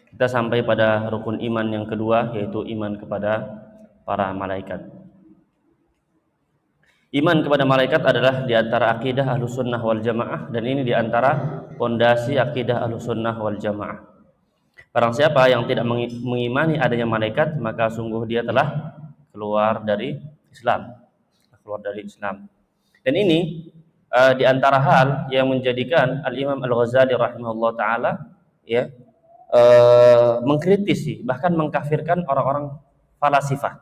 Kita sampai pada rukun iman yang kedua, yaitu iman kepada para malaikat. Iman kepada malaikat adalah diantara akidah Ahlussunnah wal Jamaah, dan ini diantara pondasi akidah Ahlussunnah wal Jamaah. Barang siapa yang tidak mengimani adanya malaikat, maka sungguh dia telah keluar dari Islam. Keluar dari Islam. Dan ini diantara hal yang menjadikan Al-Imam Al-Ghazali rahimahullah ta'ala ya, mengkritisi, bahkan mengkafirkan orang-orang falasifah.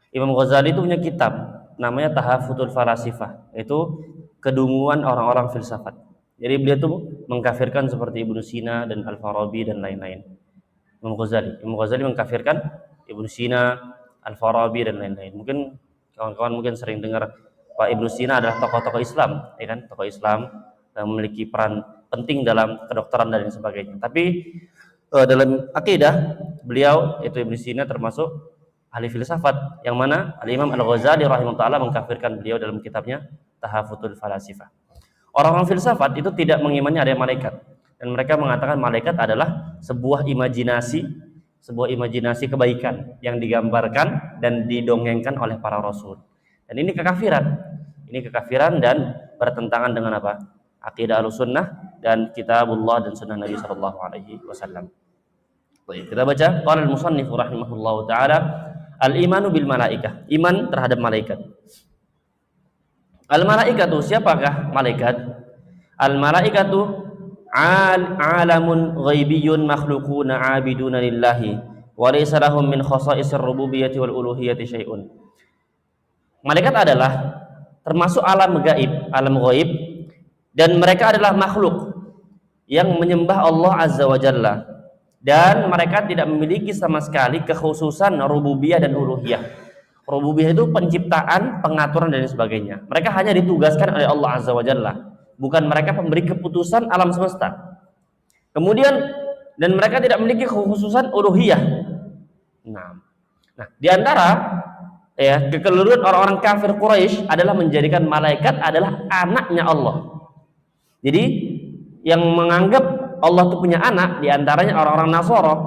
Imam Ghazali itu punya kitab namanya Tahafutul Falasifah, itu kedunguan orang-orang filsafat. Jadi beliau itu mengkafirkan seperti Ibnu Sina dan Al-Farabi dan lain-lain. Imam Ghazali mengkafirkan Ibnu Sina, Al-Farabi dan lain-lain. Mungkin kawan-kawan mungkin sering dengar Pak Ibnu Sina adalah tokoh-tokoh Islam, ya kan? Tokoh Islam yang memiliki peran penting dalam kedokteran dan lain sebagainya. Tapi dalam akidah beliau itu Ibnu Sina termasuk ahli filsafat, yang mana Al-Imam Al-Ghazali rahimahullah ta'ala mengkafirkan beliau dalam kitabnya Tahafutul Falasifah. Orang-orang filsafat itu tidak mengimani ada malaikat, dan mereka mengatakan malaikat adalah sebuah imajinasi kebaikan yang digambarkan dan didongengkan oleh para rasul. Dan ini kekafiran dan bertentangan dengan apa? Akidah Ahlussunnah dan kitabullah dan sunnah Nabi sallallahu alaihi wasallam. Baik, kita baca qala al-musannif rahimahullahu taala al-imanu bil malaikah, iman terhadap malaikat. Al-malaikatu, siapakah malaikat? Al-malaikatu alamun ghaibiyyun makhluquna 'abiduna lillahi wa laysa lahum min khasa'isir rububiyyati wal uluhiyyati syai'un. Malaikat adalah termasuk alam gaib, alam ghaib, dan mereka adalah makhluk yang menyembah Allah Azza wa Jalla, dan mereka tidak memiliki sama sekali kekhususan rububiyah dan uluhiyah. Rububiyah itu penciptaan, pengaturan dan sebagainya. Mereka hanya ditugaskan oleh Allah Azza wa Jalla, bukan mereka pemberi keputusan alam semesta. Kemudian dan mereka tidak memiliki kekhususan uluhiyah. Nah, di antara kekeliruan orang-orang kafir Quraisy adalah menjadikan malaikat adalah anaknya Allah. Jadi yang menganggap Allah itu punya anak diantaranya orang-orang Nasara.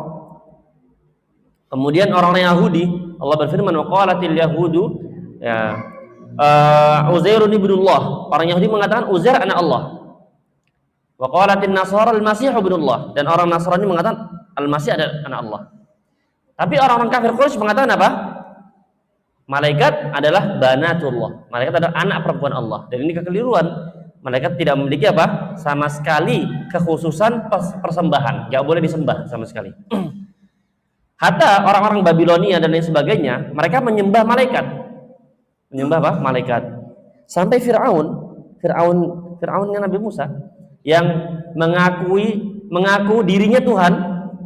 Kemudian orang-orang Yahudi, Allah berfirman wa qalatil yahudu Uzairun ibnullah. Orang Yahudi mengatakan Uzair anak Allah. Wa qalatin Nasara al-Masih ibnullah, dan orang Nasrani mengatakan Al-Masih adalah anak Allah. Tapi orang-orang kafir Quraisy mengatakan apa? Malaikat adalah banatullah. Malaikat adalah anak perempuan Allah. Dan ini kekeliruan. Malaikat tidak memiliki apa? Sama sekali kekhususan persembahan. Gak boleh disembah sama sekali. Hatta orang-orang Babilonia dan lain sebagainya, mereka menyembah malaikat. Menyembah apa? Malaikat. Sampai Fir'aunnya Nabi Musa, yang mengaku dirinya Tuhan,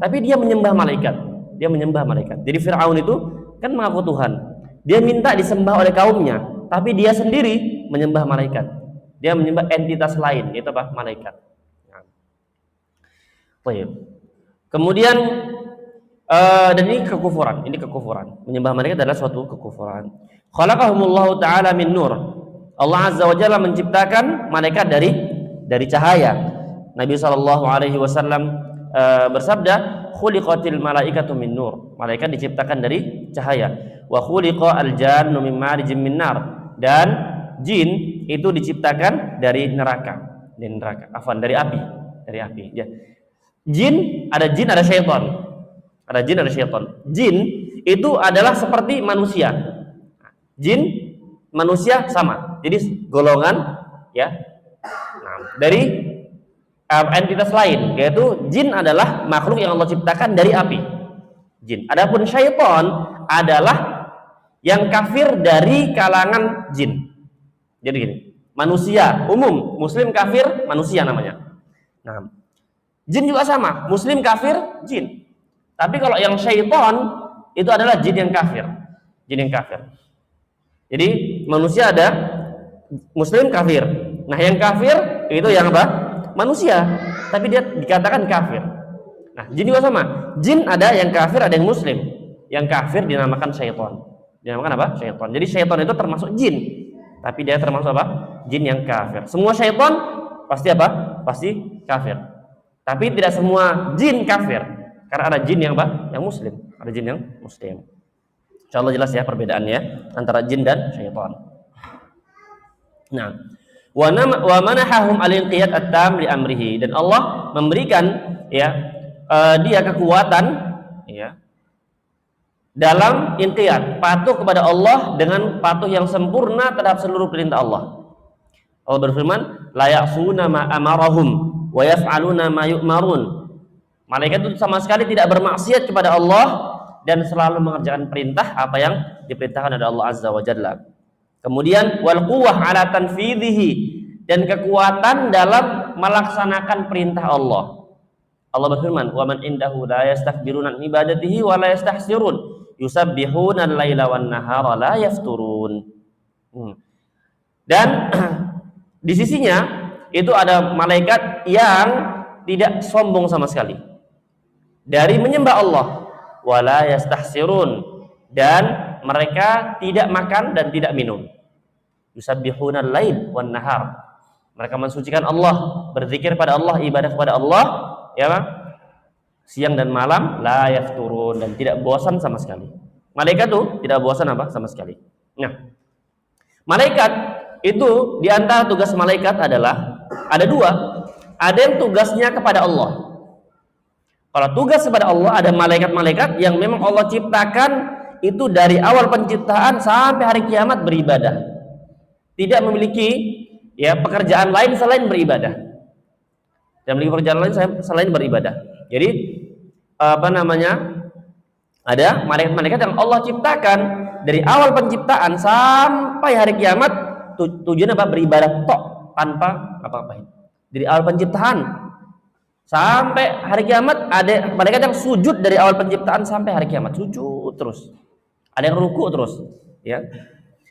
tapi dia menyembah malaikat. Jadi Fir'aun itu kan mengaku Tuhan. Dia minta disembah oleh kaumnya, tapi dia sendiri menyembah malaikat. Dia menyembah entitas lain, yaitu apa? Malaikat. Kemudian dan ini kekufuran. Menyembah malaikat adalah suatu kekufuran. Khalaqahumullahu ta'ala min nur. Allah Azza wa Jalla menciptakan malaikat dari cahaya. Nabi sallallahu alaihi wasallam bersabda, khuliqatil malaikatu min nur. Malaikat diciptakan dari cahaya. Wa khuliqa al-jannu min marijim min nar. Dan jin itu diciptakan dari neraka. Dari api. Ya. Jin ada syaitan. Jin itu adalah seperti manusia. Jin manusia sama. Jadi golongan ya. Dari entitas lain, yaitu jin adalah makhluk yang Allah ciptakan dari api. Jin. Adapun syaitan adalah yang kafir dari kalangan jin. Jadi gini, manusia umum, muslim kafir, manusia namanya. Nah, jin juga sama, muslim kafir, jin. Tapi kalau yang syaitan itu adalah jin yang kafir. Jadi manusia ada, muslim kafir. Nah, yang kafir itu yang apa? Manusia, tapi dia dikatakan kafir. Nah, jin juga sama. Jin ada yang kafir, ada yang muslim. Yang kafir dinamakan syaitan. Dinamakan apa? Syaitan. Jadi syaitan itu termasuk jin, tapi dia termasuk apa? Jin yang kafir. Semua syaitan pasti apa? Pasti kafir. Tapi tidak semua jin kafir. Karena ada jin yang apa? Yang muslim, ada jin yang muslim. Insyaallah jelas ya perbedaannya antara jin dan syaitan. Nah, wa manahahum al-inqiyad at-tam li amrihi, dan Allah memberikan ya dia kekuatan ya dalam inqiyad, patuh kepada Allah dengan patuh yang sempurna terhadap seluruh perintah Allah. Allah berfirman, la ya'suna ma amarahum wa yaf'aluna ma yu'marun. Malaikat itu sama sekali tidak bermaksiat kepada Allah dan selalu mengerjakan perintah apa yang diperintahkan oleh Allah Azza wa Jalla. Kemudian wal quwwah ala tanfidhihi, dan kekuatan dalam melaksanakan perintah Allah. Allah berfirman, wa man indahu la yastakbiruna an ibadatihi wa la yastahsirun yusabbihuna al-laila wan nahara la yafturun. Dan di sisinya itu ada malaikat yang tidak sombong sama sekali dari menyembah Allah, wala yastahsirun, dan mereka tidak makan dan tidak minum. Yusabbihuna al-lail wan nahar, mereka mensucikan Allah, berzikir pada Allah, ibadah kepada Allah ya siang dan malam, la yafturun, dan tidak bosan sama sekali. Malaikat tuh tidak bosan apa sama sekali. Nah, malaikat itu di antara tugas malaikat adalah ada dua. Ada yang tugasnya kepada Allah. Kalau tugas kepada Allah, ada malaikat-malaikat yang memang Allah ciptakan itu dari awal penciptaan sampai hari kiamat beribadah. Tidak memiliki ya pekerjaan lain selain beribadah. Tidak memiliki pekerjaan lain selain beribadah. Jadi apa namanya? Ada malaikat-malaikat yang Allah ciptakan dari awal penciptaan sampai hari kiamat, tujuannya apa? Beribadah tok, tanpa apa-apain. Dari awal penciptaan sampai hari kiamat, ada malaikat yang sujud dari awal penciptaan sampai hari kiamat, sujud terus. Ada yang ruku terus, ya.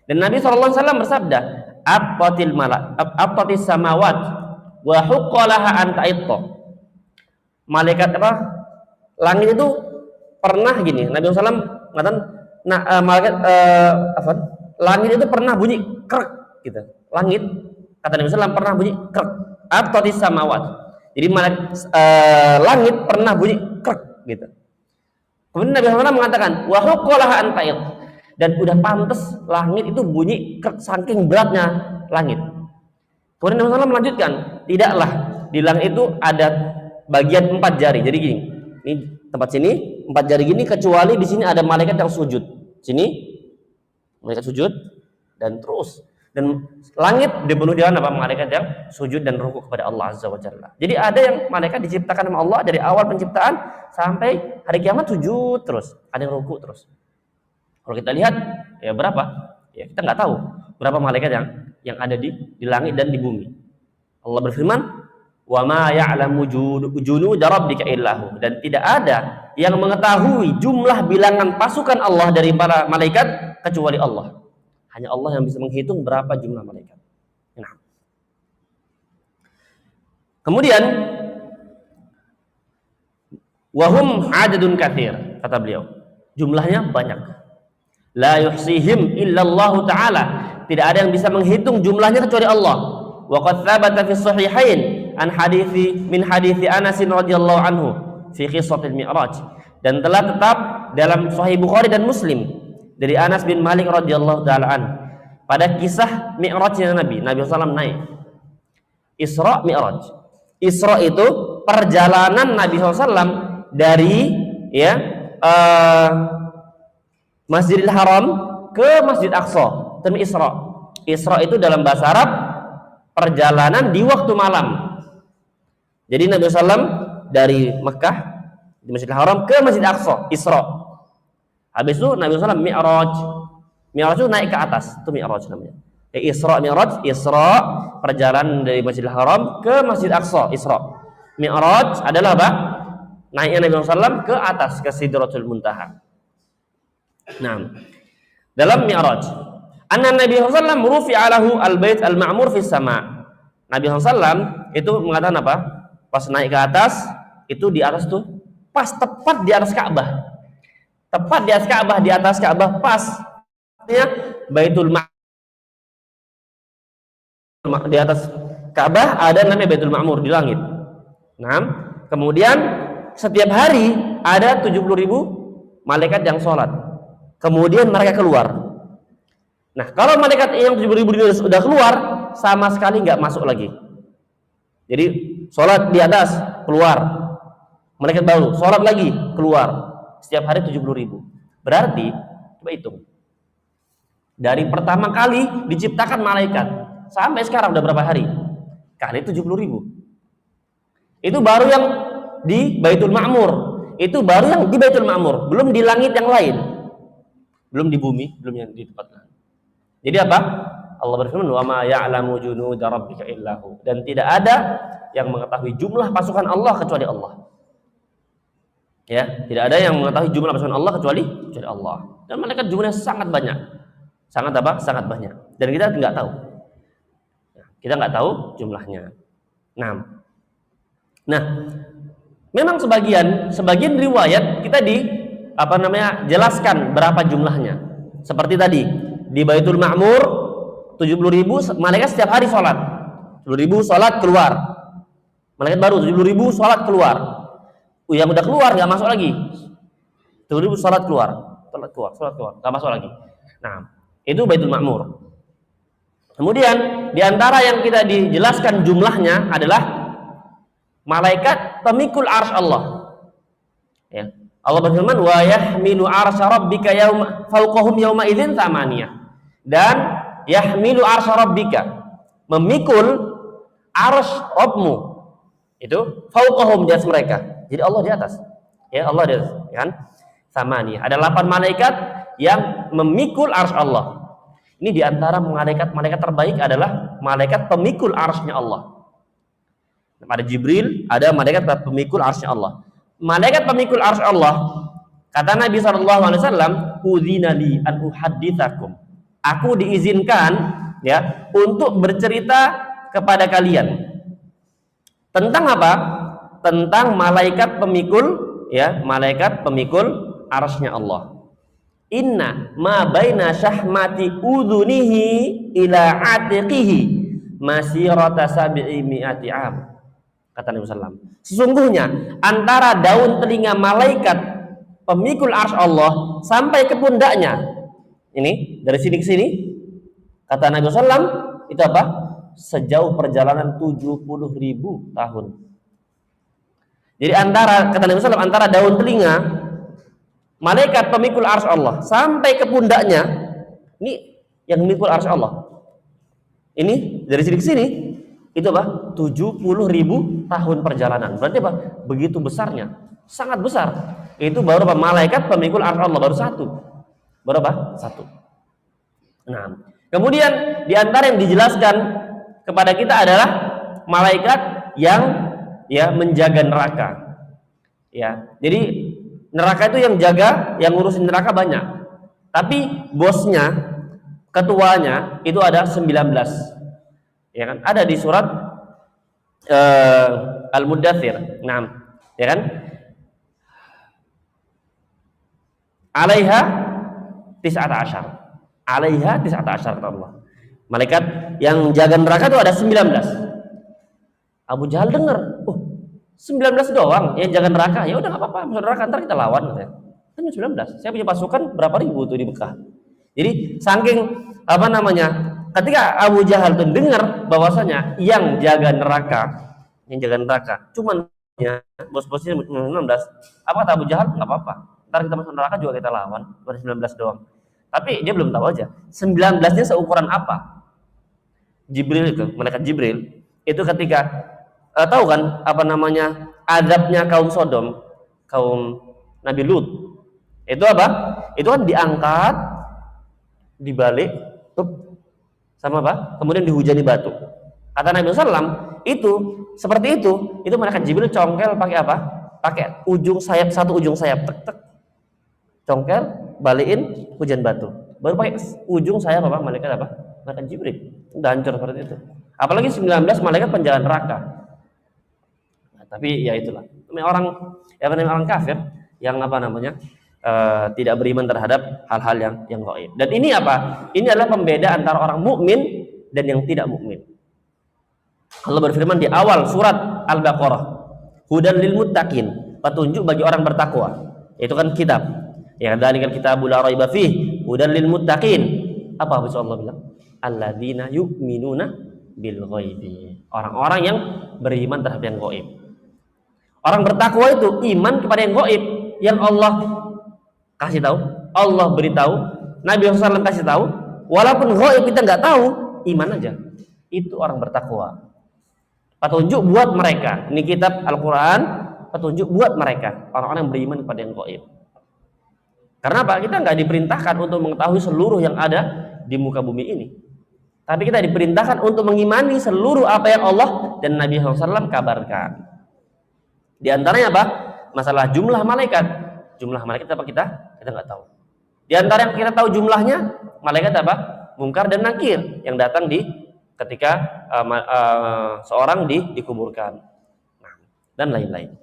Dan Nabi SAW bersabda, "Attatis samawat wa huqqalaha an ta'itta." Malaikat apa? Langit itu pernah gini, Nabi SAW mengatakan, malaikat langit itu pernah bunyi krek gitu. Langit, kata Nabi SAW, pernah bunyi krek. Attatis samawat. Jadi langit pernah bunyi krek gitu. Kemudian Nabi SAW mengatakan, wa huqqalaha an ta'itta, dan udah pantas langit itu bunyi krek saking beratnya langit. Kemudian Nabi SAW melanjutkan, tidaklah di langit itu ada bagian 4 jari. Jadi gini, ini tempat sini 4 jari gini, kecuali di sini ada malaikat yang sujud. Sini malaikat sujud dan terus, dan langit dipenuhi dengan apa? Malaikat yang sujud dan rukuk kepada Allah Azza wa Jalla. Jadi ada yang malaikat diciptakan sama Allah dari awal penciptaan sampai hari kiamat sujud terus, ada yang rukuk terus. Kalau kita lihat ya berapa? Ya kita nggak tahu berapa malaikat yang ada di langit dan di bumi. Allah berfirman, wa ma ya'lamu junuda rabbika illahu, dan tidak ada yang mengetahui jumlah bilangan pasukan Allah dari para malaikat kecuali Allah. Hanya Allah yang bisa menghitung berapa jumlah malaikat. Nah. Kemudian wahum adadun katsir, kata beliau, jumlahnya banyak. La yuhsihim illallahu ta'ala, tidak ada yang bisa menghitung jumlahnya kecuali Allah. Wa qad thabata fi sahihain an hadithi Anas radhiyallahu anhu fi qissatil Mi'raj, dan telah tetap dalam Sahih Bukhari dan Muslim dari Anas bin Malik radhiyallahu taala an pada kisah Mi'rajnya Nabi SAW naik. Isra Mi'raj. Isra itu perjalanan Nabi SAW dari ya Masjidil Haram ke Masjid Aqsa. Itu Isra. Isra itu dalam bahasa Arab perjalanan di waktu malam. Jadi Nabi SAW dari Mekah di Masjidil Haram ke Masjid Aqsa, Isra. Habis itu Nabi SAW Mi'raj. Mi'raj itu naik ke atas, itu Mi'raj namanya. Ya, Isra Mi'raj, Isra perjalanan dari Masjidil Haram ke Masjid Aqsa, Isra. Mi'raj adalah apa? Naiknya Nabi SAW ke atas, ke Sidratul Muntaha. Nah, dalam Mi'raj, anna Nabi SAW rufi'a lahu al-bait al-ma'mur fis sama'. Nabi SAW itu mengatakan apa? Pas naik ke atas, itu di atas tuh pas tepat di atas Ka'bah. Tepat di atas Ka'bah, di atas Ka'bah pas. Artinya Baitul Ma'mur. Di atas Ka'bah ada namanya Baitul Ma'mur di langit. Nah, kemudian setiap hari ada 70.000 malaikat yang sholat, kemudian mereka keluar. Nah, kalau malaikat yang 70.000 ini sudah keluar, sama sekali nggak masuk lagi. Jadi sholat di atas, keluar, malaikat baru sholat lagi, keluar. Setiap hari 70.000. Berarti coba hitung, dari pertama kali diciptakan malaikat sampai sekarang udah berapa hari? Kali 70.000. Itu baru yang di Baitul Ma'mur. Itu baru yang di Baitul Ma'mur, belum di langit yang lain, belum di bumi, belum yang di tempat lain. Jadi apa? Allah berfirman, "Wa ma ya'lamu junuda rabbika illahu." Dan tidak ada yang mengetahui jumlah pasukan Allah kecuali Allah. Ya, tidak ada yang mengetahui jumlah pasukan Allah kecuali Allah. Dan malaikat jumlahnya sangat banyak. Sangat apa? Sangat banyak. Dan kita nggak tahu. Kita nggak tahu jumlahnya. Nah, memang sebagian riwayat kita jelaskan berapa jumlahnya. Seperti tadi di Baitul Ma'mur 70.000 malaikat setiap hari sholat. 70.000 sholat keluar. Malaikat baru 70.000 sholat keluar. Yang udah keluar nggak masuk lagi. 70.000 sholat keluar, nggak masuk lagi. Nah, itu Baitul Ma'mur. Kemudian di antara yang kita dijelaskan jumlahnya adalah malaikat pemikul arsy Allah. Ya. Allah berfirman, "Wa yahmilu arsy rabbika yauma fawqahum yauma idzin tsamaniyah." Dan yahmilu arsy rabbika, memikul arsy Rabbmu. Itu fawqahum, di atas mereka. Jadi Allah di atas. Ya, Allah di atas, kan? Tsamaniyah. Ada 8 malaikat yang memikul arsy Allah. Ini di antara malaikat terbaik adalah malaikat pemikul arsy-nya Allah. Ada Jibril, ada malaikat pemikul arsy Allah. Malaikat pemikul arsy Allah, kata Nabi SAW, "Udzina li an uhadditsakum." Aku diizinkan ya untuk bercerita kepada kalian. Tentang apa? Tentang malaikat pemikul arsy-nya Allah. Inna ma baina syahmati udhunihi ila atiqihi masirata sab'i mi'ati am. Kata Nabi SAW, sesungguhnya antara daun telinga malaikat pemikul arsy Allah sampai ke pundaknya, ini dari sini ke sini, kata Nabi SAW, itu apa? Sejauh perjalanan 70.000 tahun. Jadi kata Nabi SAW, antara daun telinga malaikat pemikul arsy Allah sampai ke pundaknya, ini yang memikul arsy Allah, ini dari sini ke sini, itu apa? 70.000 tahun perjalanan. Berarti apa? Begitu besarnya, sangat besar. Itu baru apa? Malaikat pemikul arsy Allah, baru satu. Baru apa? Satu. Nah, kemudian di antara yang dijelaskan kepada kita adalah malaikat yang menjaga neraka. Ya, jadi neraka itu yang jaga, yang ngurusin neraka banyak. Tapi bosnya, ketuanya itu ada 19. Ya kan? Ada di surat Al-Muddatsir. Nah, ya kan? Alaiha 19. Alaiha 19 kata Allah. Malaikat yang jaga neraka itu ada 19. Abu Jahal dengar, 19 doang yang jaga neraka. Ya udah, enggak apa-apa, masuk neraka, ntar kita lawan katanya. Kan 19. Saya punya pasukan berapa ribu tuh di Mekah. Jadi saking ketika Abu Jahal tuh dengar bahwasanya yang jaga neraka cuman bos-bosnya 19. Apa kata Abu Jahal? Enggak apa-apa. Ntar kita masuk neraka juga kita lawan, baru 19 doang. Tapi dia belum tahu aja 19-nya seukuran apa. Jibril itu, malaikat Jibril itu ketika tahu kan azabnya kaum Sodom, kaum Nabi Lut. Itu apa? Itu kan diangkat, dibalik, sama apa? Kemudian dihujani batu. Kata Nabi SAW, itu seperti itu malaikat Jibril congkel pakai apa? Pakai satu ujung sayap, tek. Congkel, balikin, hujan batu. Baru pakai ujung sayap apa? Malaikat Jibril. Udah hancur seperti itu. Apalagi 19 malaikat penjaga neraka. Nah, tapi ya itulah. Orang kafir yang tidak beriman terhadap hal-hal yang gaib. Dan ini apa? Ini adalah pembeda antara orang mukmin dan yang tidak mukmin. Allah berfirman di awal surat Al-Baqarah, "Hudan lil muttaqin." petunjuk bagi orang bertakwa. Itu kan kitab. Ya, dzalikal kitabul la raiba fih hudan lil muttaqin. Apa habis Allah bilang? Alladzina yu'minuna bil ghaibi. Orang-orang yang beriman terhadap yang gaib. Orang bertakwa itu iman kepada yang gaib, yang Allah kasih tahu, Allah beritahu, Nabi SAW kasih tahu, walaupun gaib kita nggak tahu, iman aja. Itu orang bertakwa. Petunjuk buat mereka. Ini kitab Al-Quran, petunjuk buat mereka, orang-orang yang beriman kepada yang gaib. Karena apa? Kita nggak diperintahkan untuk mengetahui seluruh yang ada di muka bumi ini, tapi kita diperintahkan untuk mengimani seluruh apa yang Allah dan Nabi SAW kabarkan. Di antaranya apa? Masalah jumlah malaikat. Jumlah malaikat apa kita nggak tahu. Di antara yang kita tahu jumlahnya, malaikat apa? Munkar dan nakir yang datang di ketika seorang dikuburkan, dan lain-lain.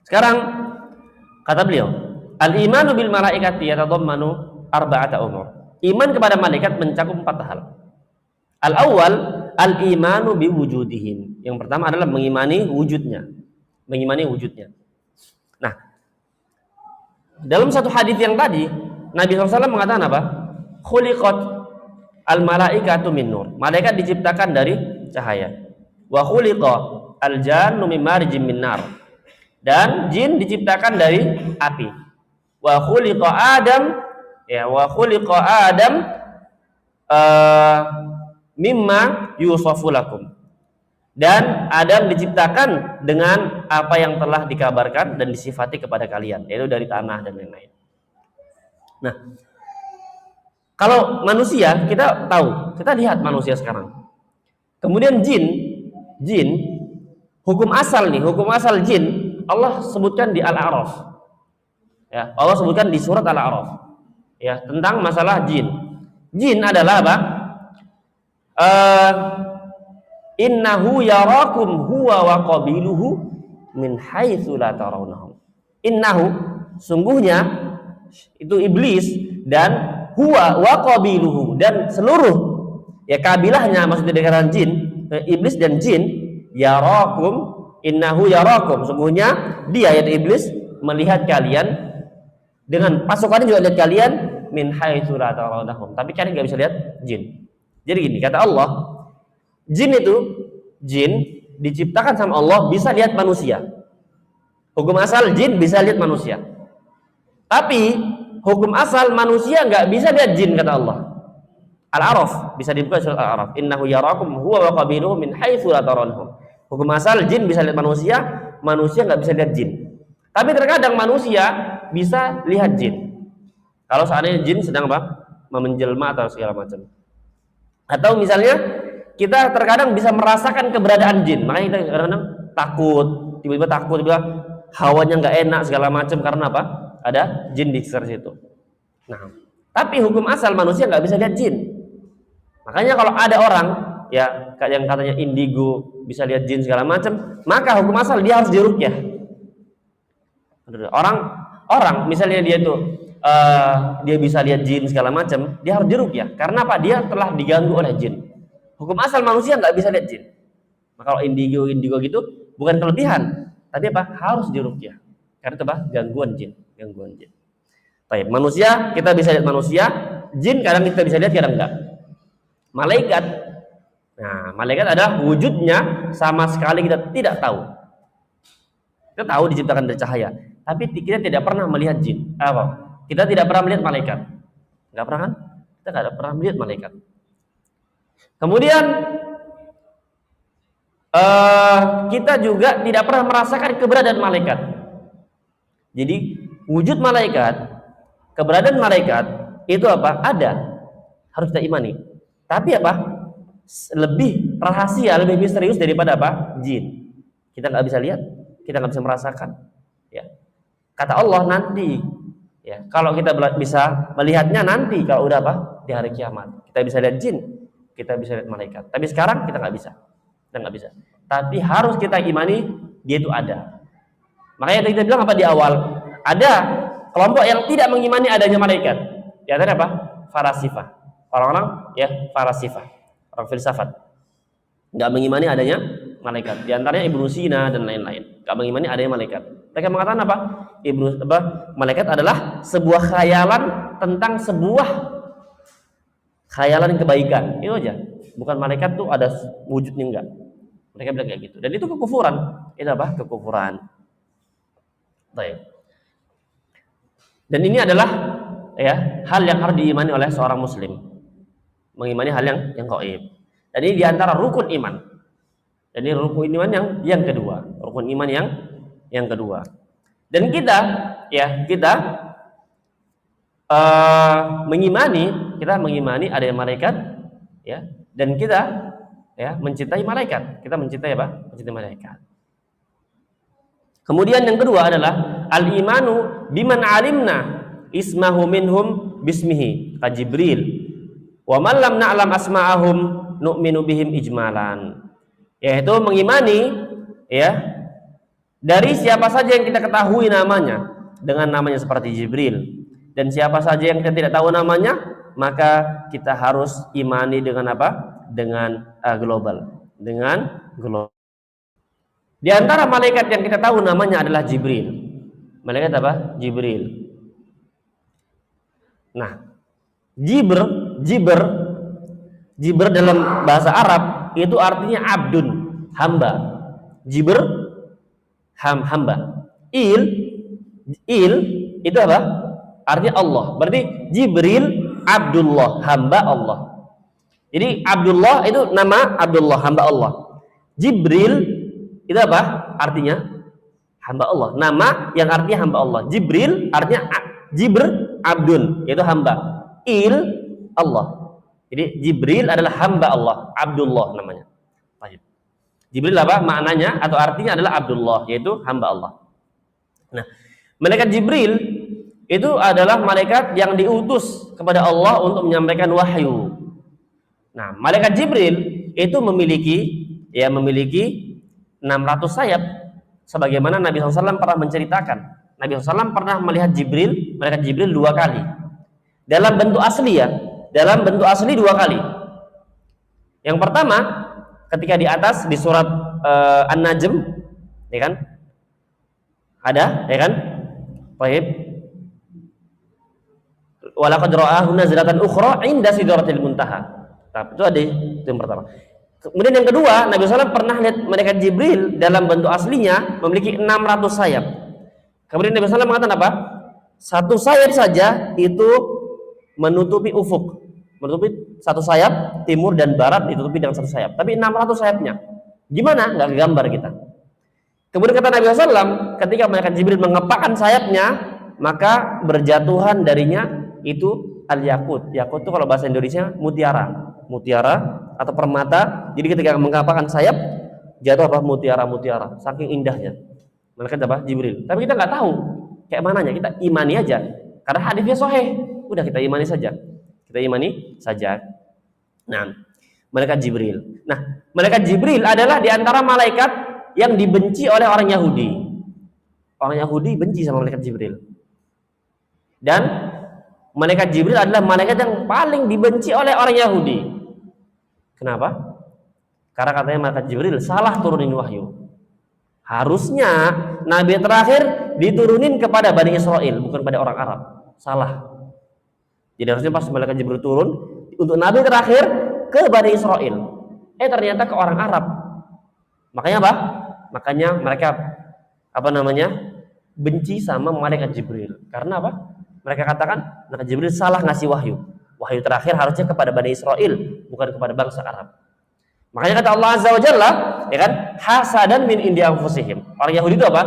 Sekarang kata beliau, al-imanu bil malaikati yatadammanu arba'ata umur. Iman kepada malaikat mencakup 4 hal. Al-awwal al-imanu bi wujudihim. Yang pertama adalah mengimani wujudnya. Mengimani wujudnya. Nah, dalam satu hadis yang tadi, Nabi SAW mengatakan apa? Khuliqat al-malaikatu min nur. Malaikat diciptakan dari cahaya. Wa khuliqa al-jannu min marjim min nar. Dan jin diciptakan dari api. Wa khuliqa Adam, ya, wa khuliqa Adam mimma yusafu lakum. Dan Adam diciptakan dengan apa yang telah dikabarkan dan disifati kepada kalian, yaitu dari tanah dan lain-lain. Nah, kalau manusia kita tahu, kita lihat manusia sekarang. Kemudian jin, hukum asal jin Allah sebutkan di Al-A'raf. Ya, Allah sebutkan di surat Al-A'raf. Ya, tentang masalah jin. Jin adalah apa? Innahu yarakum huwa wa qabiluhu min haitsu la tarawnahum. Innahu, sungguhnya itu iblis, dan huwa wa qabiluhu, dan seluruh ya kabilahnya, maksudnya dengan jin, iblis dan jin, yarakum, innahu yarakum, sungguhnya dia yaitu iblis melihat kalian, dengan pasukannya juga lihat kalian, min haitsu la tarawnahum, tapi kalian enggak bisa lihat jin. Jadi gini, kata Allah, jin diciptakan sama Allah bisa lihat manusia. Hukum asal jin bisa lihat manusia. Tapi hukum asal manusia nggak bisa lihat jin, kata Allah. Al-A'raf, bisa dibuka surat Al-A'raf. Innahu yarakum huwa wa qabiluhu min haitsu la tarawnahum. Hukum asal jin bisa lihat manusia, manusia nggak bisa lihat jin. Tapi terkadang manusia bisa lihat jin. Kalau seandainya jin sedang apa? Menjelma atau segala macam. Atau misalnya kita terkadang bisa merasakan keberadaan jin, makanya kita kadang-kadang takut, tiba-tiba hawanya nggak enak segala macam, karena apa? Ada jin di sekitar situ. Nah, tapi hukum asal manusia nggak bisa lihat jin. Makanya kalau ada orang ya yang katanya indigo bisa lihat jin segala macam, maka hukum asal dia harus diruqyah. Orang misalnya dia tuh dia bisa lihat jin segala macam, dia harus diruqyah. Karena apa? Dia telah diganggu oleh jin. Hukum asal manusia nggak bisa lihat jin. Maka kalau indigo gitu bukan kelebihan, tapi apa? Harus diruqyah. Karena itu apa? Gangguan jin. Baik, manusia kita bisa lihat manusia, jin kadang kita bisa lihat, kadang enggak. Malaikat, nah malaikat adalah wujudnya sama sekali kita tidak tahu. Kita tahu diciptakan dari cahaya, tapi kita tidak pernah melihat jin. Kita tidak pernah melihat malaikat. Enggak pernah kan? Kita tidak pernah melihat malaikat. Kemudian kita juga tidak pernah merasakan keberadaan malaikat. Jadi wujud malaikat, keberadaan malaikat itu apa? Ada, harus kita imani. Tapi apa? Lebih rahasia, lebih misterius daripada apa? Jin. Kita nggak bisa lihat, kita nggak bisa merasakan. Ya. Kata Allah nanti. Ya, kalau kita bisa melihatnya nanti, kalau udah apa? Di hari kiamat. Kita bisa lihat jin, kita bisa lihat malaikat. Tapi sekarang kita nggak bisa. Tapi harus kita imani dia itu ada. Makanya kita bilang apa di awal? Ada kelompok yang tidak mengimani adanya malaikat. Di antara apa? Farasifah. Orang-orang ya farasifah, orang filsafat. Nggak mengimani adanya malaikat. Di antaranya Ibnu Sina dan lain-lain. Enggak mengimani adanya malaikat. Mereka mengatakan apa? Malaikat adalah sebuah khayalan tentang sebuah khayalan kebaikan. Itu aja. Bukan malaikat tuh ada wujudnya, enggak. Mereka bilang kayak gitu. Dan itu kekufuran. Itu apa? Kekufuran. Baik. Dan ini adalah ya hal yang harus diimani oleh seorang muslim. Mengimani hal yang gaib. Dan ini diantara rukun iman. Dan ini rukun iman yang kedua. Rukun iman yang kedua. Dan kita mengimani ada malaikat, ya. Dan kita ya mencintai malaikat. Kita mencintai apa? Mencintai malaikat. Kemudian yang kedua adalah al-imanu biman alimna ismahu minhum bismihi ka Jibril. Wa man lam na'lam asma'ahum nu'minu bihim ijmalan. Yaitu mengimani ya dari siapa saja yang kita ketahui namanya dengan namanya seperti Jibril, dan siapa saja yang kita tidak tahu namanya maka kita harus imani dengan apa? Dengan global. Di antara malaikat yang kita tahu namanya adalah Jibril. Malaikat apa? Jibril. Nah, Jibr dalam bahasa Arab itu artinya abdun, hamba. Jibr hamba. Il itu apa? Artinya Allah. Berarti Jibril Abdullah, hamba Allah. Jadi Abdullah itu nama Abdullah, hamba Allah. Jibril itu apa? Artinya hamba Allah. Nama yang artinya hamba Allah. Jibril artinya Jibr Abdun, yaitu hamba. Il Allah. Jadi Jibril adalah hamba Allah, Abdullah namanya. Jibril apa maknanya atau artinya adalah Abdullah, yaitu hamba Allah. Nah, malaikat Jibril itu adalah malaikat yang diutus kepada Allah untuk menyampaikan wahyu. Nah, malaikat Jibril itu memiliki 600 sayap, sebagaimana Nabi SAW pernah menceritakan. Nabi SAW pernah melihat malaikat Jibril 2 kali. Dalam bentuk asli ya, dalam bentuk asli 2 kali. Yang pertama ketika di atas di surat An-Najm, ya kan? Ada, ya kan? Baik. Walaqad ra'ahu nazlatan ukhra 'inda sidratil muntaha. Itu ada itu yang pertama. Kemudian yang kedua, Nabi SAW pernah lihat malaikat Jibril dalam bentuk aslinya memiliki 600 sayap. Kemudian Nabi SAW mengatakan apa? Satu sayap saja itu menutupi ufuk, menutupi satu sayap timur dan barat ditutupi dengan satu sayap. Tapi 600 sayapnya, gimana? Nggak kegambar kita. Kemudian kata Nabi SAW, ketika malaikat Jibril mengepakkan sayapnya, maka berjatuhan darinya itu al-yakut. Yakut itu kalau bahasa Indonesia mutiara atau permata. Jadi ketika mengepakkan sayap, jatuh apa? Mutiara. Saking indahnya malaikat apa? Jibril. Tapi kita nggak tahu kayak mananya, kita imani aja. Karena hadisnya sahih. Udah kita imani saja. Nah, malaikat Jibril. Nah, malaikat Jibril adalah di antara malaikat yang dibenci oleh orang Yahudi. Orang Yahudi benci sama malaikat Jibril. Dan malaikat Jibril adalah malaikat yang paling dibenci oleh orang Yahudi. Kenapa? Karena katanya malaikat Jibril salah turunin wahyu. Harusnya nabi terakhir diturunin kepada Bani Israel, bukan pada orang Arab. Salah. Jadi harusnya pas malaikat Jibril turun untuk nabi terakhir ke Bani Israel. Ternyata ke orang Arab. Makanya apa? Makanya mereka benci sama malaikat Jibril. Karena apa? Mereka katakan malaikat Jibril salah ngasih wahyu. Wahyu terakhir harusnya kepada Bani Israel, bukan kepada bangsa Arab. Makanya kata Allah Azza wa Jalla, ya kan, hasadan min indi anfusihim. Orang Yahudi itu apa?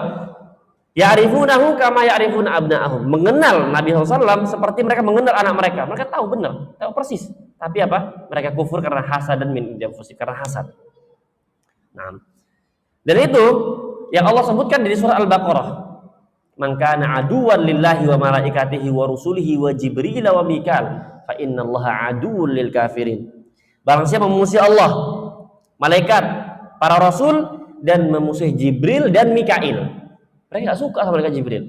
Ya'rifunahu kama ya'rifuna abna'ahum. Mengenal Nabi SAW seperti mereka mengenal anak mereka. Mereka tahu benar, tahu persis. Tapi apa? Mereka kufur karena hasadan min indi anfusihim, karena hasad. Nah, dan itu yang Allah sebutkan di surah Al-Baqarah. Man kana aduwwan lillahi wa malaikatihi wa rusulihi wa Jibril wa Mikal fa innallaha aduwwul lil kafirin. Barang siapa memusuhi Allah, malaikat, para rasul, dan memusuhi Jibril dan Mikail. Mereka tidak suka sama malaikat Jibril.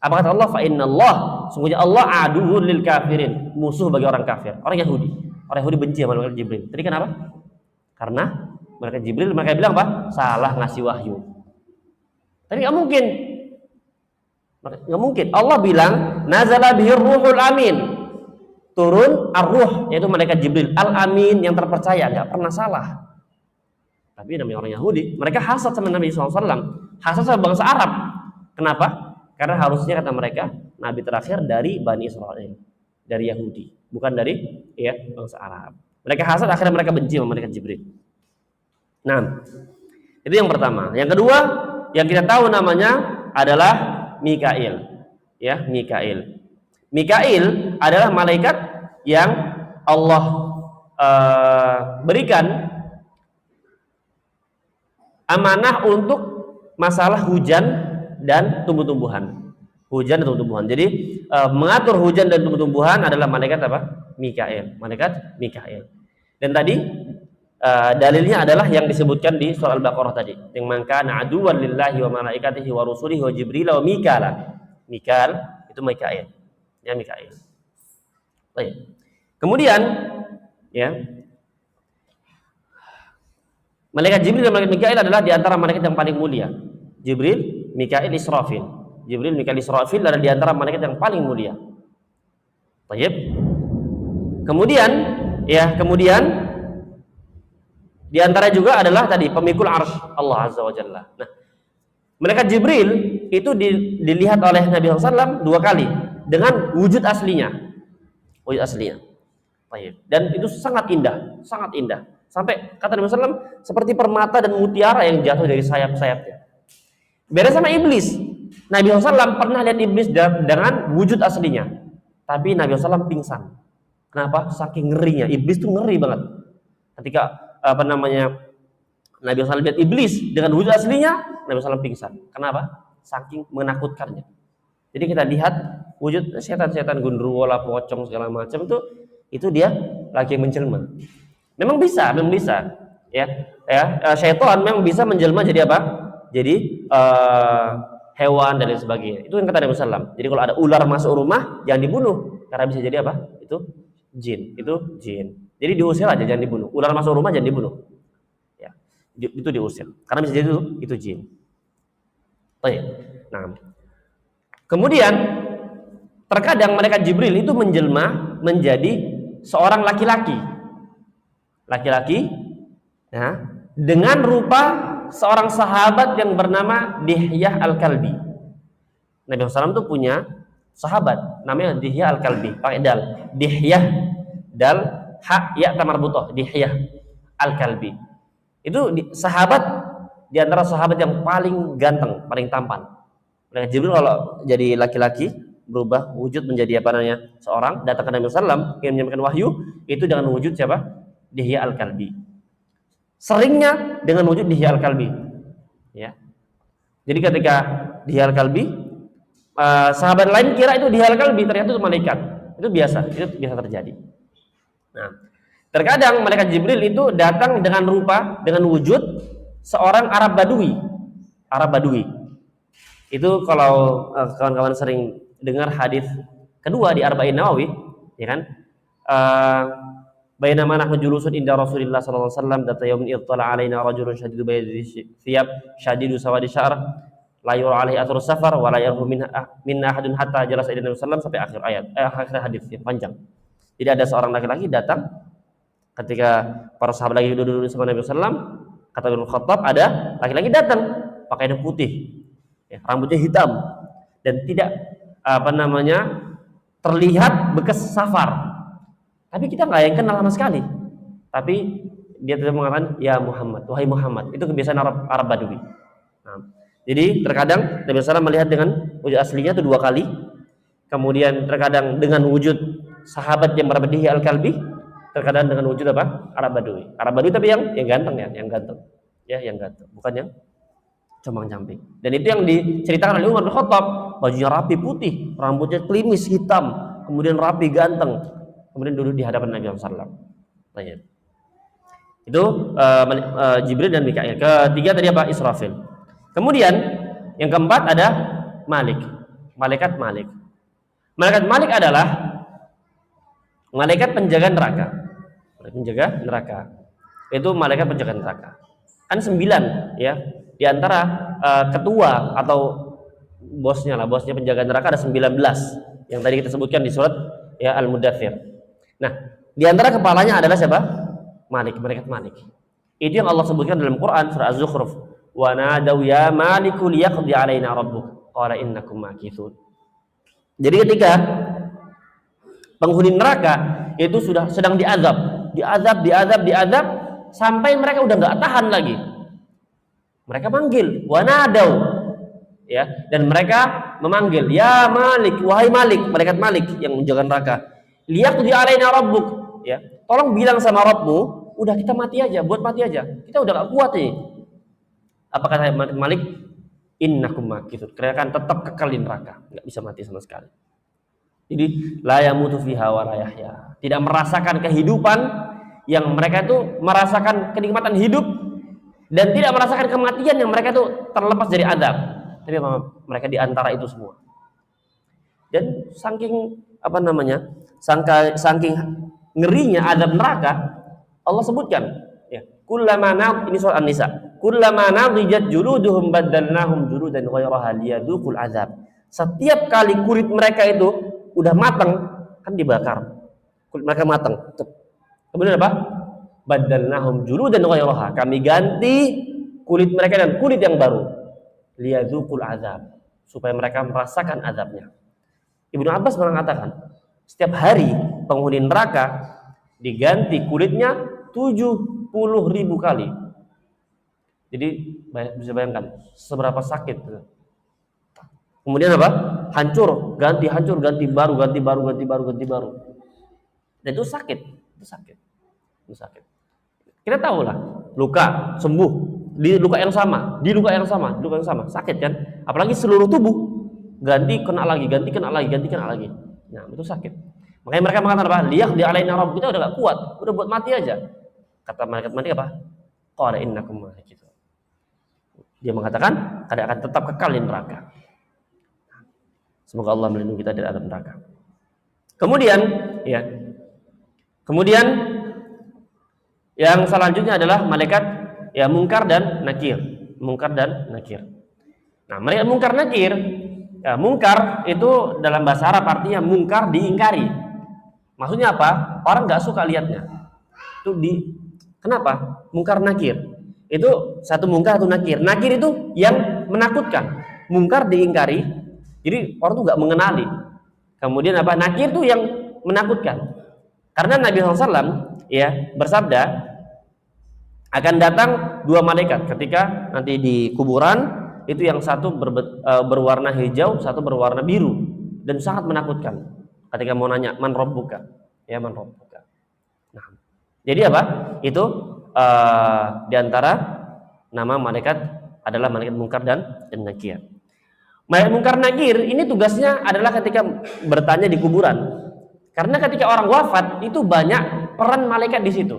Apa kata Allah? Fa innallah, sungguhnya Allah aduwwul lil kafirin, musuh bagi orang kafir, orang Yahudi. Orang Yahudi benci sama malaikat Jibril. Tadi kenapa? Karena Malaikat Jibril, mereka bilang apa? Salah ngasih wahyu. Tapi nggak mungkin. Nggak mungkin. Allah bilang nazala bihir ruhul amin. Turun ar-ruh, yaitu malaikat Jibril, al-amin, yang terpercaya, nggak pernah salah. Tapi namanya orang Yahudi, mereka hasad sama Nabi SAW, hasad sama bangsa Arab. Kenapa? Karena harusnya kata mereka Nabi terakhir dari Bani Israel, dari Yahudi, bukan dari bangsa Arab. Mereka hasad, akhirnya mereka benci sama malaikat Jibril. Nah, itu yang pertama. Yang kedua, yang kita tahu namanya adalah Mikail. Ya, Mikail. Mikail adalah malaikat yang Allah berikan amanah untuk masalah hujan dan tumbuh-tumbuhan. Hujan dan tumbuh-tumbuhan. Jadi mengatur hujan dan tumbuh-tumbuhan adalah malaikat apa? Mikail. Malaikat Mikail. Dan tadi dalilnya adalah yang disebutkan di surah Al-Baqarah tadi. Yang mangkana aduwwan lillahi wa malaikatihi wa rusulihi wa jibril wa mikala. Mikal itu Mikail. Ya, Mikail. Baik. Kemudian ya, malaikat Jibril dan malaikat Mikail adalah di antara malaikat yang paling mulia. Jibril, Mikail, Israfil. Jibril, Mikail, Israfil adalah di antara malaikat yang paling mulia. Baik. Kemudian di antara juga adalah tadi pemikul arsy Allah Azza wa Jalla. Nah, malaikat Jibril itu dilihat oleh Nabi SAW 2 kali dengan wujud aslinya. Wujud aslinya. Baik. Dan itu sangat indah, sangat indah. Sampai kata Nabi SAW seperti permata dan mutiara yang jatuh dari sayap-sayapnya. Beda sama iblis. Nabi SAW pernah lihat iblis dengan wujud aslinya, tapi Nabi SAW pingsan. Kenapa? Saking ngerinya. Iblis tuh ngeri banget. Ketika Nabi SAW lihat iblis dengan wujud aslinya, Nabi SAW pingsan. Kenapa? Saking menakutkannya. Jadi kita lihat wujud setan-setan gundurwola, pocong segala macam itu dia lagi yang menjelma. Memang bisa. Syaitan memang bisa menjelma jadi apa? Jadi hewan dan lain sebagainya. Itu yang kata Nabi SAW. Jadi kalau ada ular masuk rumah jangan dibunuh, karena bisa jadi apa? Itu jin. Jadi diusir aja, jangan dibunuh. Ular masuk rumah jangan dibunuh. Ya, itu diusir. Karena bisa jadi itu jin. Baik. Nah, kemudian terkadang malaikat Jibril itu menjelma menjadi seorang laki-laki, dengan rupa seorang sahabat yang bernama Dihyah Al-Kalbi. Nabi SAW itu punya sahabat namanya Dihyah Al-Kalbi, pakai dal. Dihyah, dal, ha, ya tamarbutah, Dihyah Al-Kalbi. Itu sahabat di antara sahabat yang paling ganteng, paling tampan. Malaikat Jibril kalau jadi laki-laki berubah wujud menjadi seorang, datang ke Nabi SAW ingin menyampaikan wahyu, itu dengan wujud siapa? Dihyah Al-Kalbi. Seringnya dengan wujud Dihyah Al-Kalbi. Ya. Jadi ketika Dihyah Al-Kalbi, sahabat lain kira itu Dihyah Al-Kalbi, ternyata itu malaikat. Itu biasa terjadi. Nah, terkadang malaikat Jibril itu datang dengan wujud seorang Arab Badui. Itu kalau kawan-kawan sering dengar hadis kedua di Arba'in Nawawi, ya kan? Bainama nahnu julusun inda Rasulillah sallallahu alaihi wasallam data yaumin ittala alaina rajulun shadidu bayadi thiyab shadidu sawadi sya'r la yura alaihi athru safar wa la yarhu minna ahadun hatta jalasa ila Nabi sallallahu sampai akhir ayat. Akhir hadis yang panjang. Jadi ada seorang laki-laki datang ketika para sahabat lagi duduk sama Nabi sallallahu, kata Ibnu Khattab, ada laki-laki datang pakai putih, ya, rambutnya hitam dan tidak terlihat bekas safar. Tapi kita nggak yang kenal sama sekali. Tapi dia tetap mengatakan ya Muhammad, wahai Muhammad. Itu kebiasaan Arab Badui. Nah, jadi terkadang Nabi SAW melihat dengan wujud aslinya itu 2 kali. Kemudian terkadang dengan wujud sahabat yang bernama Dihyah Al-Kalbi, terkadang dengan wujud apa? Arab Badui. Arab Badui tapi yang ganteng ya, yang ganteng. Ya, yang ganteng, bukan yang compang-camping. Dan itu yang diceritakan oleh Umar bin Khattab, bajunya rapi putih, rambutnya klimis hitam, kemudian rapi ganteng, kemudian duduk di hadapan Nabi SAW. Tanya. Itu Jibril dan Mikail. Ketiga tadi apa? Israfil. Kemudian yang keempat ada Malik. Malaikat Malik. Malaikat Malik adalah malaikat penjaga neraka. Penjaga neraka. Itu malaikat penjaga neraka. Kan 9 ya. Di antara ketua atau bosnya penjaga neraka ada 19 yang tadi kita sebutkan di surat ya Al-Mudaththir. Nah, di antara kepalanya adalah siapa? Malik, malaikat Malik. Itu yang Allah sebutkan dalam Quran surah Az-Zukhruf. Wa nadaw ya Maliku liyaqdi alaina rabbuk qala innakum makithun. Jadi ketika penghuni neraka itu sudah sedang diazab sampai mereka udah nggak tahan lagi. Mereka manggil, wanadaw, ya, dan mereka memanggil, ya Malik, wahai Malik, malaikat Malik yang menjaga neraka, liyaqdi alaina rabbuk, ya, tolong bilang sama Rabbmu, udah kita mati aja, buat mati aja, kita udah gak kuat nih. Apa kata malaikat Malik? Innakum makithun, kalian akan tetap kekal di neraka, nggak bisa mati sama sekali. Jadi la yamutu fiha wa la yahya, tidak merasakan kehidupan yang mereka itu merasakan kenikmatan hidup dan tidak merasakan kematian yang mereka itu terlepas dari azab. Tapi mereka di antara itu semua. Dan saking saking ngerinya azab neraka, Allah sebutkan ya, ini surah An-Nisa. Kullama nadijat juluduhum baddalnahum juludan ghayraha liyadzuqul azab. Setiap kali kulit mereka itu udah matang, kan dibakar. Kulit mereka matang. Kemudian apa? Baddalnahum juludan ghayraha. Kami ganti kulit mereka dan kulit yang baru. Liyadzuqul azab, supaya mereka merasakan azabnya. Ibnu Abbas mengatakan, setiap hari penghuni neraka diganti kulitnya 70.000 kali. Jadi bisa bayangkan seberapa sakit. Kemudian apa? Hancur, ganti baru. Dan itu sakit. Kita tahu lah, luka sembuh di luka yang sama, sakit kan? Apalagi seluruh tubuh ganti kena lagi. Nah, itu sakit. Makanya mereka mengatakan apa? Liyaqdi alaina rabbuk, kita udah gak kuat, udah buat mati aja. Kata malaikat Malik apa? Qala innakum makithun. Dia mengatakan kalian akan tetap kekal di neraka. Semoga Allah melindungi kita dari azab neraka. Kemudian yang selanjutnya adalah malaikat ya Munkar dan Nakir. Nah, malaikat Munkar Nakir, ya, Munkar itu dalam bahasa Arab artinya mungkar, diingkari. Maksudnya apa? Orang nggak suka lihatnya. Kenapa? Munkar Nakir. Itu satu munkar, satu nakir. Nakir itu yang menakutkan. Munkar diingkari. Jadi orang tuh nggak mengenali. Kemudian apa? Nakir itu yang menakutkan. Karena Nabi SAW ya bersabda, akan datang 2 malaikat ketika nanti di kuburan, itu yang satu berwarna hijau, satu berwarna biru, dan sangat menakutkan. Ketika mau nanya man rabbuka, ya man rabbuka. Nah, jadi apa? Itu diantara nama malaikat adalah malaikat Munkar dan Nakir. Malaikat Munkar Nakir ini tugasnya adalah ketika bertanya di kuburan. Karena ketika orang wafat itu banyak peran malaikat di situ.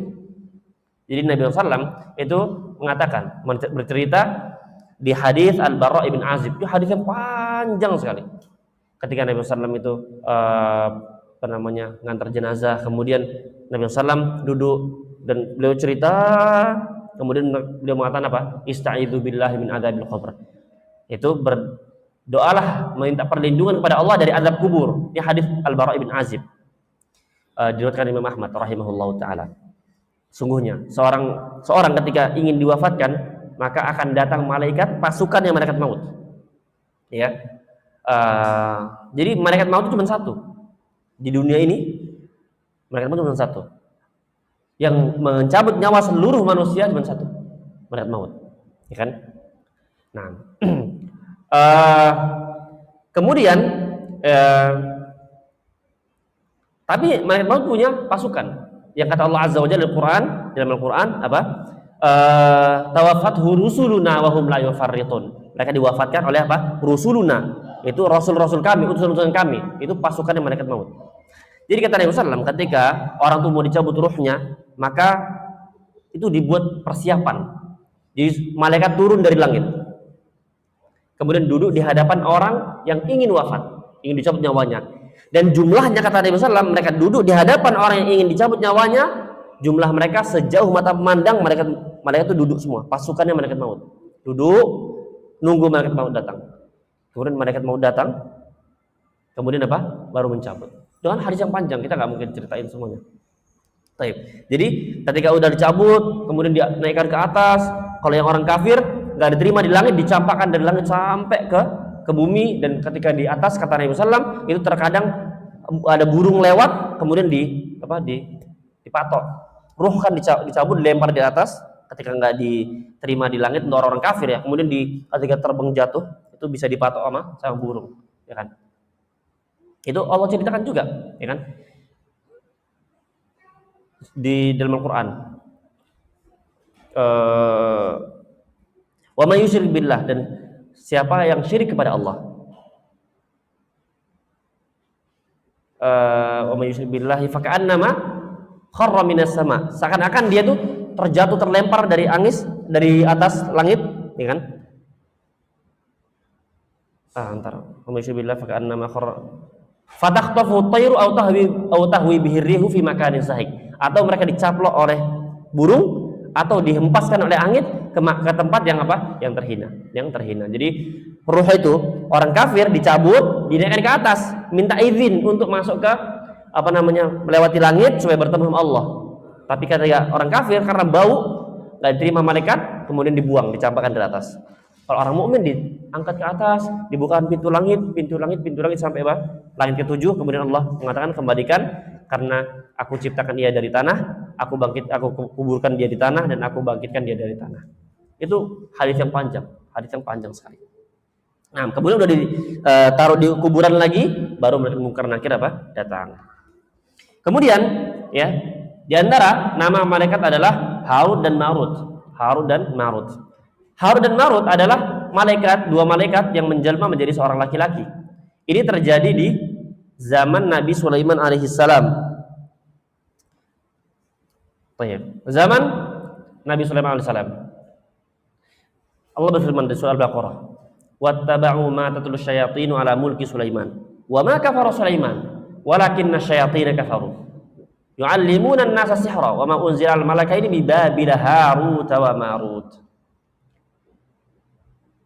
Jadi Nabi SAW itu mengatakan, bercerita di hadis Al-Bara ibn Azib, itu hadis yang panjang sekali. Ketika Nabi SAW itu ngantar jenazah, kemudian Nabi SAW duduk dan beliau cerita, kemudian beliau mengatakan apa? Ista'idzu billahi min adzabil qabr. Itu berdoalah meminta perlindungan kepada Allah dari azab kubur. Ini hadis Al-Bara ibn Azib. Diriwayatkan Imam Ahmad rahimahullahu taala. Sungguhnya seorang ketika ingin diwafatkan, maka akan datang malaikat pasukan yang malaikat maut. Ya. Jadi malaikat maut itu cuma satu. Di dunia ini malaikat maut cuma satu. Yang mencabut nyawa seluruh manusia cuma satu. Malaikat maut. Ya kan? Nah. Kemudian tapi malaikat maut punya pasukan. Yang kata Allah Azza wa Jalla dalam Al-Quran apa? Tawaffathu rusuluna wa hum la yufarritun. Mereka diwafatkan oleh apa? Rusuluna. Itu rasul-rasul kami, utusan-utusan kami. Itu pasukan yang malaikat maut. Jadi kata Nabi SAW, ketika orang itu mau dicabut ruhnya, maka itu dibuat persiapan. Jadi malaikat turun dari langit. Kemudian duduk di hadapan orang yang ingin wafat, ingin dicabut nyawanya. Dan jumlahnya kata Nabi SAW, mereka duduk di hadapan orang yang ingin dicabut nyawanya, jumlah mereka sejauh mata memandang malaikat itu duduk semua, pasukannya malaikat maut. Duduk nunggu malaikat maut datang. Kemudian malaikat maut datang, kemudian apa? Baru mencabut. Dengan hadis yang panjang, kita nggak mungkin ceritain semuanya. Taib. Jadi ketika udah dicabut, kemudian dinaikkan ke atas. Kalau yang orang kafir nggak diterima di langit, dicampakkan dari langit sampai ke bumi. Dan ketika di atas, kata Nabi SAW, itu terkadang ada burung lewat, kemudian dipatok. Ruh kan dicabut, dilempar di atas. Ketika nggak diterima di langit untuk orang kafir ya, kemudian ketika terbang jatuh, itu bisa dipatok sama burung, ya kan? Itu Allah ceritakan juga, ya kan? Di dalam Al-Quran. Wa may yusyrik billah, dan siapa yang syirik kepada Allah. Wa may yusyrik billahi fa ka'annama kharra minas sama. Seakan-akan dia tuh terjatuh, terlempar dari atas langit, ya kan? Antar. Wa may yusyrik billahi fa ka'annama kharra fatakhtafu at-tayru aw tahwi bihi ar-rihu fi makanin sahih. Atau mereka dicaplok oleh burung atau dihempaskan oleh angin ke tempat yang apa? Yang terhina. Jadi ruh itu orang kafir dicabut, dinaikkan ke atas, minta izin untuk masuk ke melewati langit supaya bertemu sama Allah. Tapi kata orang kafir karena bau nggak diterima malaikat, kemudian dibuang, dicampakkan dari atas. Kalau orang mukmin diangkat ke atas, dibukakan pintu langit sampai langit ke-7, kemudian Allah mengatakan kembalikan karena aku ciptakan dia dari tanah, aku kuburkan dia di tanah dan aku bangkitkan dia dari tanah. Itu hadis yang panjang sekali. Nah, kemudian udah ditaruh di kuburan lagi, baru Munkar Nakir datang. Kemudian ya, di antara nama malaikat adalah Harut dan Marut. Harut dan Marut adalah dua malaikat yang menjelma menjadi seorang laki-laki. Ini terjadi di zaman Nabi Sulaiman alaihissalam. Zaman Nabi Sulaiman alaihissalam. Allah berfirman di surah Al-Baqarah, "Wattaba'u ma tatlu syayatinu ala mulki Sulaiman, wa ma kafara Sulaiman, walakinna syayatina kafaru. Yu'allimuna an-nasa sihra, wa ma unzila al-malakaini bi Babil Harut wa Marut."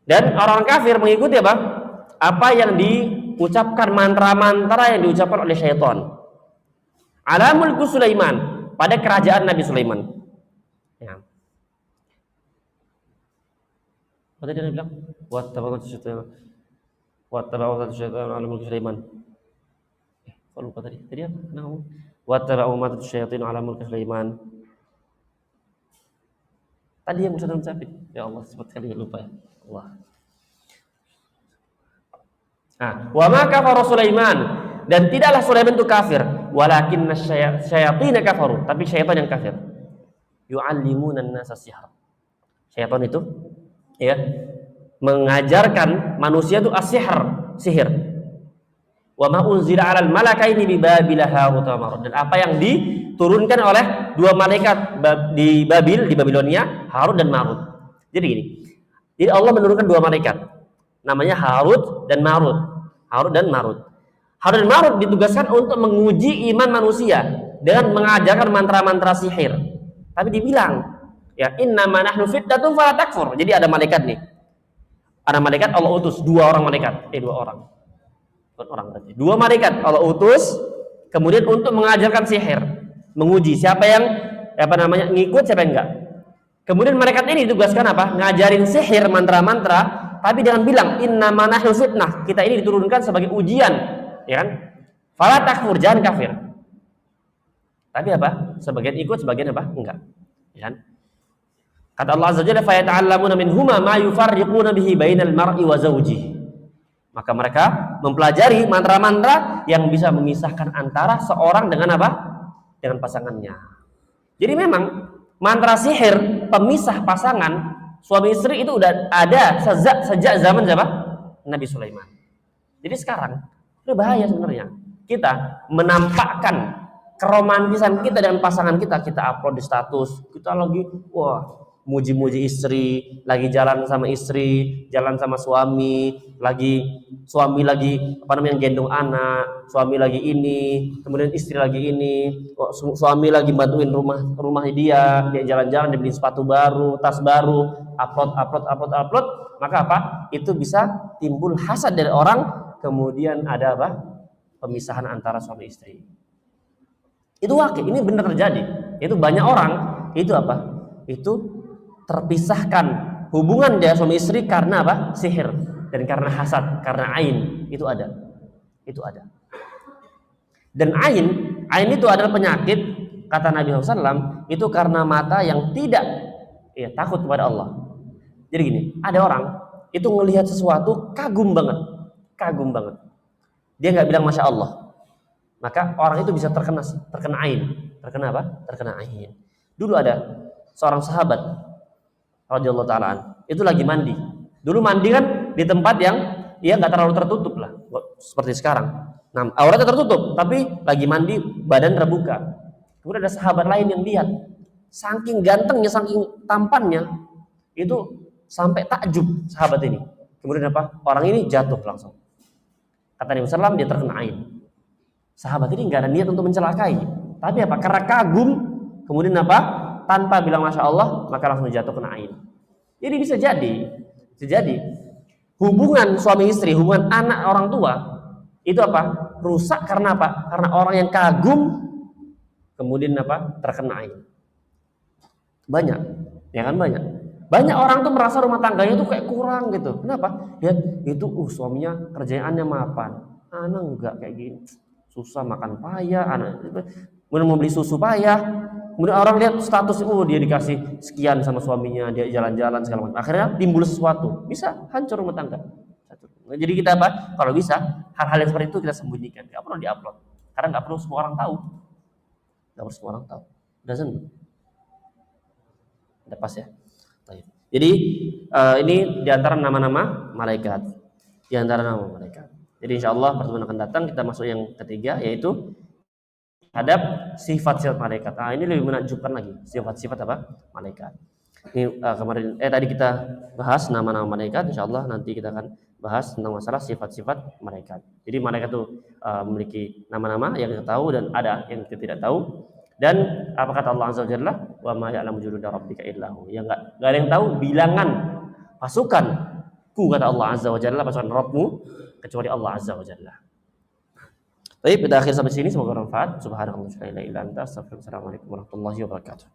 Dan orang kafir mengikuti apa yang diucapkan, mantra-mantra yang diucapkan oleh syaitan. Ala mulku Sulaiman, pada kerajaan Nabi Sulaiman. Ya. Apa tadi dia bilang? Wattaba'u syaitan ala mulki Sulaiman. Kok lupa tadi? Tadi apa? Wattaba'u ma tatlu syaitan ala mulki Sulaiman. Tadi yang bisa mencapai. Ya Allah, sempat kali lupa ya. Allah. Nah, wa ma kafara Sulaiman, dan tidaklah Sulaiman itu kafir, walakinna syayatin kafaru, tapi syaitan yang kafir. Yu'allimuna an-nasa sihr. Syaitan itu ya mengajarkan manusia itu sihir. Wa ma unzila 'alal malakaini bi Babil Harut wa Marut, dan apa yang diturunkan oleh dua malaikat di Babilonia, Harut dan Marut. Jadi gini. Jadi Allah menurunkan dua malaikat, namanya Harut dan Marut. Harut dan Marut ditugaskan untuk menguji iman manusia dengan mengajarkan mantra-mantra sihir. Tapi dibilang, ya innama nahnu fitnatun fala takfur. Jadi ada malaikat nih. Ada malaikat Allah utus, dua orang. Dua malaikat Allah utus kemudian untuk mengajarkan sihir, menguji siapa yang ngikut, siapa yang enggak. Kemudian malaikat ini ditugaskan ngajarin sihir, mantra-mantra, tapi jangan bilang innama nahnu fitnah, kita ini diturunkan sebagai ujian, ya kan? Fala takfur, jangan kafir. Tapi sebagian ikut, sebagian enggak, ya kan? Kata Allah Azza wa Jalla, fa yata'allamuna minhuma ma yufarriquna bihi bainal mar'i wa zawjihi. Maka mereka mempelajari mantra-mantra yang bisa memisahkan antara seorang dengan dengan pasangannya. Jadi memang mantra sihir pemisah pasangan suami istri itu udah ada sejak zaman Nabi Sulaiman. Jadi sekarang itu bahaya sebenarnya. Kita menampakkan keromantisan kita dengan pasangan kita upload di status, kita lagi muji-muji istri, lagi jalan sama istri, jalan sama suami, suami lagi apa namanya gendong anak, suami lagi ini, kemudian istri lagi ini, suami lagi bantuin rumah dia jalan-jalan, dia beli sepatu baru, tas baru, upload, maka apa? Itu bisa timbul hasad dari orang, kemudian ada apa? Pemisahan antara suami istri. Itu wakil, ini benar terjadi. Itu banyak orang, itu apa? Itu terpisahkan hubungan dia suami istri karena apa? Sihir dan karena hasad, karena ain. Itu ada. Itu ada. Dan ain itu adalah penyakit, kata Nabi SAW, itu karena mata yang tidak takut kepada Allah. Jadi gini, ada orang itu ngelihat sesuatu kagum banget. Dia nggak bilang Masya Allah. Maka orang itu bisa terkena ain. Terkena apa? Terkena ain. Dulu ada seorang sahabat radhiyallahu ta'ala, itu lagi mandi. Dulu mandi kan di tempat yang nggak terlalu tertutup lah, seperti sekarang. Nah, auratnya tertutup, tapi lagi mandi badan terbuka. Kemudian ada sahabat lain yang lihat, saking gantengnya, saking tampannya, itu sampai takjub sahabat ini. Kemudian apa? Orang ini jatuh langsung. Kata Nabi SAW, dia terkena ain. Sahabat ini nggak ada niat untuk mencelakai, tapi apa? Karena kagum, kemudian apa? Tanpa bilang Masya Allah, maka langsung jatuh kena ain. Jadi bisa jadi hubungan suami istri, hubungan anak orang tua itu apa? Rusak karena apa? Karena orang yang kagum, kemudian apa? Terkena ain. Banyak, ya kan banyak. Banyak orang tuh merasa rumah tangganya tuh kayak kurang gitu. Kenapa? Lihat itu, suaminya kerjaannya mapan, anak enggak kayak gini. Susah makan payah, anak kemudian mau beli susu payah, kemudian orang lihat status, dia dikasih sekian sama suaminya, dia jalan-jalan segala macam, akhirnya timbul sesuatu, bisa hancur rumah tangga. Jadi kita apa? Kalau bisa hal-hal yang seperti itu kita sembunyikan, nggak perlu diupload, karena nggak perlu semua orang tahu, doesn't. Udah pas ya. Jadi ini diantara nama-nama malaikat, Jadi insya Allah pertemuan akan datang kita masuk yang ketiga, yaitu hadap sifat-sifat malaikat. Nah, ini lebih menakjubkan lagi, sifat-sifat apa? Malaikat. Ini kemarin tadi kita bahas nama-nama malaikat, insya Allah nanti kita akan bahas tentang masalah sifat-sifat malaikat. Jadi malaikat itu memiliki nama-nama yang kita tahu dan ada yang kita tidak tahu. Dan apa kata Allah Azza wa Jalla? Wa ma ya'lamu junuda rabbika illa hu. Ya enggak ada yang tahu bilangan pasukanku, kata Allah Azza wa Jalla, pasukan Rabbmu, kecuali Allah Azza wa Jalla. Baik, kita akhir sampai sini, semoga bermanfaat. Subhanallah, la ilaha illa anta, astaghfiruka wa atubu ilaik. Warahmatullahi wabarakatuh.